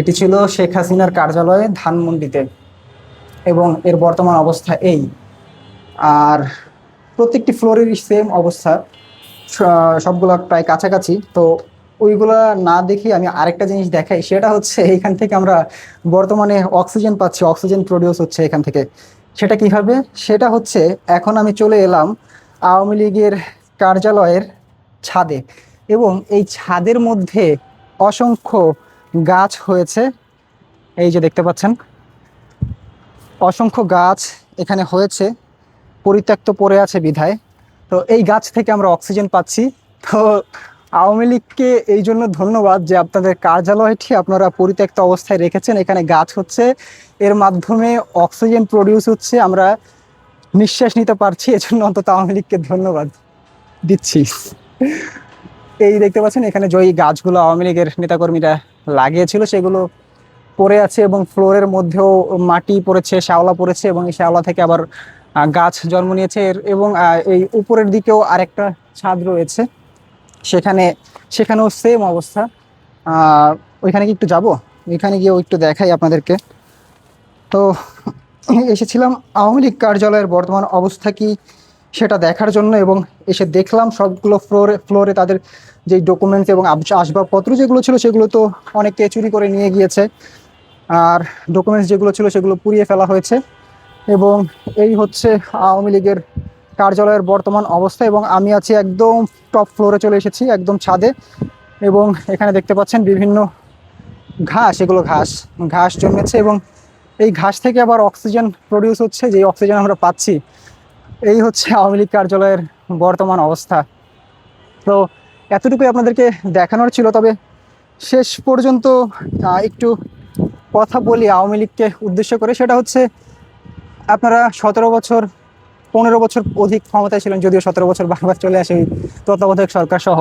এটি ছিল শেখ হাসিনার কার্যালয়ে ধানমন্ডিতে, এবং এর বর্তমান অবস্থা এই। আর প্রত্যেকটি ফ্লোরেরই সেম অবস্থা, সবগুলা প্রায় কাছাকাছি। তো ওইগুলা না দেখি আমি আরেকটা জিনিস দেখাই, সেটা হচ্ছে এইখান থেকে আমরা বর্তমানে অক্সিজেন পাচ্ছি, অক্সিজেন প্রডিউস হচ্ছে এখান থেকে। সেটা কিভাবে? সেটা হচ্ছে, এখন আমি চলে এলাম আওয়ামী লীগের কার্যালয়ের ছাদে, এবং এই ছাদের মধ্যে অসংখ্য গাছ হয়েছে। এই যে দেখতে পাচ্ছেন, অসংখ্য গাছ এখানে হয়েছে, পরিত্যক্ত পড়ে আছে বিধায়। তো এই গাছ থেকে আমরা অক্সিজেন পাচ্ছি। তো আওয়ামী লীগকে এই জন্য ধন্যবাদ যে আপনাদের কার্যালয়টি আপনারা পরিত্যক্ত অবস্থায় রেখেছেন, এখানে গাছ হচ্ছে, এর মাধ্যমে অক্সিজেন প্রডিউস হচ্ছে, আমরা নিঃশ্বাস নিতে পারছি। এজন্য অন্তত আওয়ামী লীগকে ধন্যবাদ দিচ্ছি। এই দেখতে পাচ্ছেন এখানে যে গাছগুলো আওয়ামী লীগের নেতাকর্মীরা লাগিয়েছিল সেগুলো পড়ে আছে, এবং ফ্লোরের মধ্যেও মাটি পড়েছে, শ্যাওলা পড়েছে, এবং এই শ্যাওলা থেকে আবার গাছ জন্ম নিয়েছে। এবং এই উপরের দিকেও আরেকটা ছাদ রয়েছে, সেখানেও সেম অবস্থা। ওইখানে কি একটু যাব, ওইখানে গিয়েও একটু দেখাই আপনাদেরকে। তো এসেছিলাম আওয়ামী লীগ কার্যালয়ের বর্তমান অবস্থা কি সেটা দেখার জন্য, এবং এসে দেখলাম সবগুলো ফ্লোরে ফ্লোরে তাদের যে ডকুমেন্টস এবং আসবাবপত্র যেগুলো ছিল সেগুলো তো অনেকে চুরি করে নিয়ে গিয়েছে, আর ডকুমেন্টস যেগুলো ছিল সেগুলো পুড়িয়ে ফেলা হয়েছে। এবং এই হচ্ছে আওয়ামী লীগের কার্যালয়ের বর্তমান অবস্থা। এবং আমি আছি একদম টপ ফ্লোরে, চলে এসেছি একদম ছাদে, এবং এখানে দেখতে পাচ্ছেন বিভিন্ন ঘাস, এগুলো ঘাস ঘাস জন্মেছে, এবং এই ঘাস থেকে আবার অক্সিজেন প্রডিউস হচ্ছে, যে অক্সিজেন আমরা পাচ্ছি। এই হচ্ছে আওয়ামী লীগ কার্যালয়ের বর্তমান অবস্থা। তো এতটুকুই আপনাদেরকে দেখানোর ছিল। তবে শেষ পর্যন্ত একটু কথা বলি আওয়ামী লীগকে উদ্দেশ্য করে, সেটা হচ্ছে আপনারা 17 বছর 15 বছর অধিক ক্ষমতায় ছিলেন, যদিও 17 বছর বারবার চলে আসে এই তত্ত্বাবধায়ক সরকার সহ।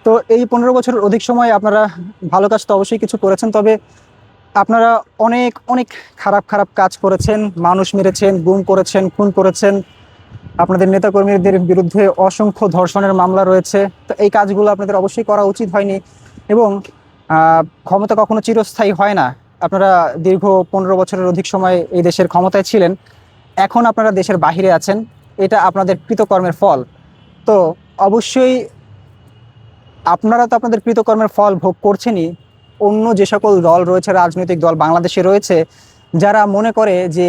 তো এই 15 বছর অধিক সময় আপনারা ভালো কাজ তো অবশ্যই কিছু করেছেন, তবে আপনারা অনেক অনেক খারাপ খারাপ কাজ করেছেন, মানুষ মেরেছেন, গুম করেছেন, খুন করেছেন, আপনাদের নেতাকর্মীদের বিরুদ্ধে অসংখ্য ধর্ষণের মামলা রয়েছে। তো এই কাজগুলো আপনাদের অবশ্যই করা উচিত হয়নি। এবং ক্ষমতা কখনো চিরস্থায়ী হয় না। আপনারা দীর্ঘ 15 বছরের অধিক সময় এই দেশের ক্ষমতায় ছিলেন, এখন আপনারা দেশের বাহিরে আছেন, এটা আপনাদের কৃতকর্মের ফল। তো অবশ্যই আপনারা তো আপনাদের কৃতকর্মের ফল ভোগ করছেনই। অন্য যে সকল দল রয়েছে, রাজনৈতিক দল বাংলাদেশে রয়েছে, যারা মনে করে যে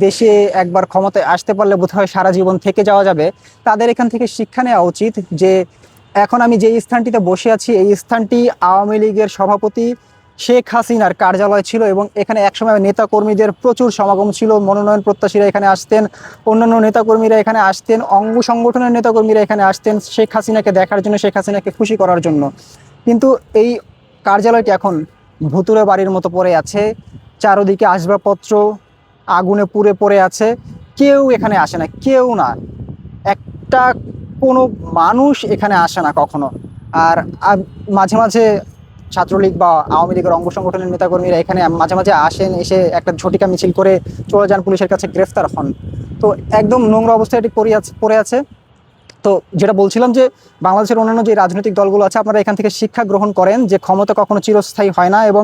দেশে একবার ক্ষমতায় আসতে পারলে বোধহয় সারা জীবন থেকে যাওয়া যাবে, তাদের এখান থেকে শিক্ষা নেওয়া উচিত যে এখন আমি যে স্থানটিতে বসে আছি, এই স্থানটি আওয়ামী লীগের সভাপতি শেখ হাসিনার কার্যালয় ছিল, এবং এখানে একসময় নেতাকর্মীদের প্রচুর সমাগম ছিল, মনোনয়ন প্রত্যাশীরা এখানে আসতেন, অন্যান্য নেতাকর্মীরা এখানে আসতেন, অঙ্গ সংগঠনের নেতাকর্মীরা এখানে আসতেন শেখ হাসিনাকে দেখার জন্য, শেখ হাসিনাকে খুশি করার জন্য। কিন্তু এই কার্যালয়টি এখন ভুতুড়ে বাড়ির মতো পড়ে আছে, চারদিকে আসবাবপত্র আগুনে পুড়ে পড়ে আছে, কেউ এখানে আসে না, কেউ না, একটা কোনো মানুষ এখানে আসে না কখনো। আর মাঝে মাঝে ছাত্রলীগ বা আওয়ামী লীগের অঙ্গ সংগঠনের নেতাকর্মীরা এখানে মাঝে মাঝে আসেন, এসে একটা ঝটিকা মিছিল করে চলে যান, পুলিশের কাছে গ্রেফতার হন। তো একদম নোংরা অবস্থায় এটি পড়ে আছে। তো যেটা বলছিলাম যে বাংলাদেশের অন্যান্য যে রাজনৈতিক দলগুলো আছে, আপনারা এখান থেকে শিক্ষা গ্রহণ করেন যে ক্ষমতা কখনো চিরস্থায়ী হয় না, এবং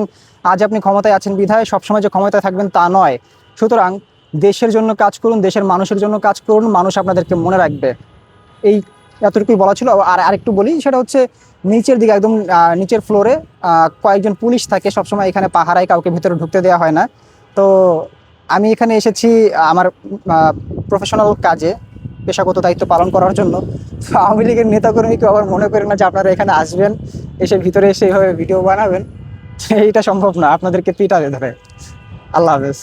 আজ আপনি ক্ষমতায় আছেন বিধায় সবসময় যে ক্ষমতায় থাকবেন তা নয়। সুতরাং দেশের জন্য কাজ করুন, দেশের মানুষের জন্য কাজ করুন, মানুষ আপনাদেরকে মনে রাখবে। এই এতটুকুই বলা ছিল। আর আরেকটু বলি, সেটা হচ্ছে নিচের দিকে একদম নিচের ফ্লোরে কয়েকজন পুলিশ থাকে সবসময়, এখানে পাহারায়, কাউকে ভিতরে ঢুকতে দেওয়া হয় না। তো আমি এখানে এসেছি আমার প্রফেশনাল কাজে, পেশাগত দায়িত্ব পালন করার জন্য। তো আওয়ামী লীগের নেতাকর্মীকে আবার মনে করেন না যে আপনারা এখানে আসবেন, এসে ভিতরে এসে এইভাবে ভিডিও বানাবেন, এইটা সম্ভব না, আপনাদেরকে পিটাবে ধরে। আল্লাহ হাফেজ।